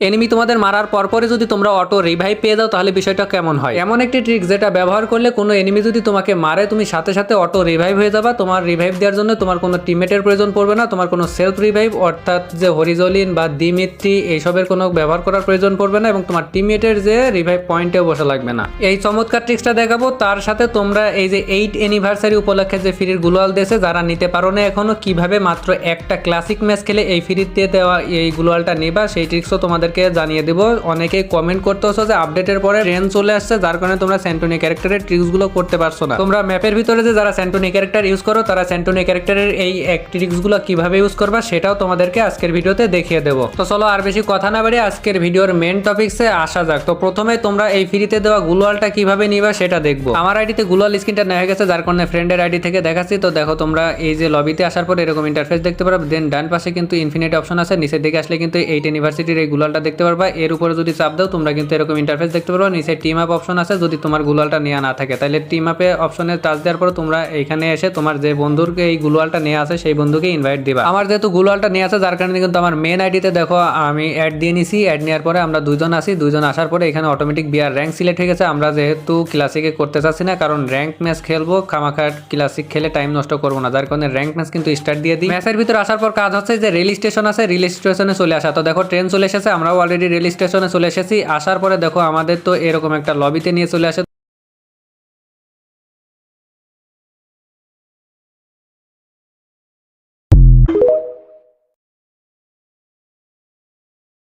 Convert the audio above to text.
Enemy তোমাদের মারার পরপরে যদি তোমরা অটো রিভাইভ পেয়ে দাও তাহলে বিষয়টা কেমন হয়। এমন একটি ট্রিক যেটা ব্যবহার করলে কোনো এনিমি যদি তোমাকে মারে তুমি সাথে সাথে অটো রিভাইভ হয়ে যাবা। তোমার রিভাইভ দেওয়ার জন্য তোমার কোনো টিমমেটের প্রয়োজন পড়বে না, তোমার কোনো সেলফ রিভাইভ অর্থাৎ যে হরিজলিন বা দিমিত্রি এইসবের কোনো ব্যবহার করার প্রয়োজন পড়বে না এবং তোমার টিমমেটের যে রিভাইভ পয়েন্টেও বসা লাগবে না। এই চমৎকার ট্রিক্সটা দেখাবো, তার সাথে তোমরা এই যে 8 অ্যানিভার্সারি উপলক্ষে যে ফ্রির গ্লোয়াল দিয়েছে যারা নিতে পারো না এখনো, কিভাবে মাত্র একটা ক্লাসিক ম্যাচ খেলে এই ফ্রিতে দেওয়া এই গ্লোয়ালটা নেবা সেই ট্রিক্সও তোমাদেরকে জানিয়ে দেবো। অনেকেই কমেন্ট করতেছো যে আপডেটের পরে ট্রেন চলে আসছে যার কারণে তোমরা স্যান্টনি ক্যারেক্টারের ট্রিক্সগুলো করতে পারছো না। তোমরা ম্যাপের ভিতরে যে যারা স্যান্টনি ক্যারেক্টার ইউজ করো তারা স্যান্টনি ক্যারেক্টারের এই ট্রিক্সগুলো কিভাবে ইউজ করবা সেটাও তোমাদেরকে আজকের ভিডিওতে দেখিয়ে দেবো। তো চলো আর বেশি কথা না বাড়িয়ে আজকের ভিডিওর মেন টপিকসে আসা যাক। তো প্রথমে তোমরা এই ফ্রিতে দেওয়া গ্লোয়ালটা কিভাবে নিবা সেটা দেখবো। আমার আইডিতে গ্লোয়াল স্ক্রিনটা নেওয়া গেছে যার কারণে ফ্রেন্ডের আইডি থেকে দেখাচ্ছি। তো দেখো তোমরা এই যে লবিতে আসার পর এরকম ইন্টারফেস দেখতে পারো, দেন ডান পাশে কিন্তু ইনফিনিট অপশন আছে, নিচের দিকে আসলে কিন্তু 8 ইউনিভার্সিটির এই গ্লোয়ালটা দেখতে পারবা। এর উপরে যদি চাপ দাও তোমরা কিন্তু এরকম ইন্টারফেস দেখতে পারবা। নিচে টিম আপ অপশন আছে, যদি তোমার গ্লোয়ালটা নেওয়া না থাকে তাহলে টিম আপে অপশনে টাচ দেওয়ার পর তোমরা এখানে এসে তোমার যে বন্ধুকে এই গ্লোয়ালটা নিয়ে আসে সেই বন্ধুকে ইনভাইট দিবা। আমার যেহেতু গ্লোয়ালটা নিয়ে আসে যার কারণে কিন্তু আমার মেন আইডিতে দেখো আমি অ্যাড দিয়ে নিছি। অ্যাড নেওয়ার পরে আমরা দুইজন আসি, দুইজন আসার পরে এখানে অটোমেটিক বিয়ার র্যাঙ্ক সিলেক্ট হয়ে গেছে। আমরা যেহেতু ক্লাসিকে করতে চাচ্ছি না কারণ র্যাঙ্ক ম্যাচ খেলবো, খামাখা ক্লাসিক খেলে টাইম নষ্ট করবো না, যার কারণে র্যাঙ্ক ম্যাচ কিন্তু স্টার্ট দিয়ে দিই। ম্যাচের ভিতরে আসার পর কাজ হচ্ছে যে রেল স্টেশন আছে, রেল স্টেশনে চলে আসা। তো দেখো ট্রেন চলে এসেছে, আমরাও অলরেডি রেল স্টেশনে চলে এসেছি। আসার পরে দেখো আমাদের তো এরকম একটা লবিতে নিয়ে চলে আসে।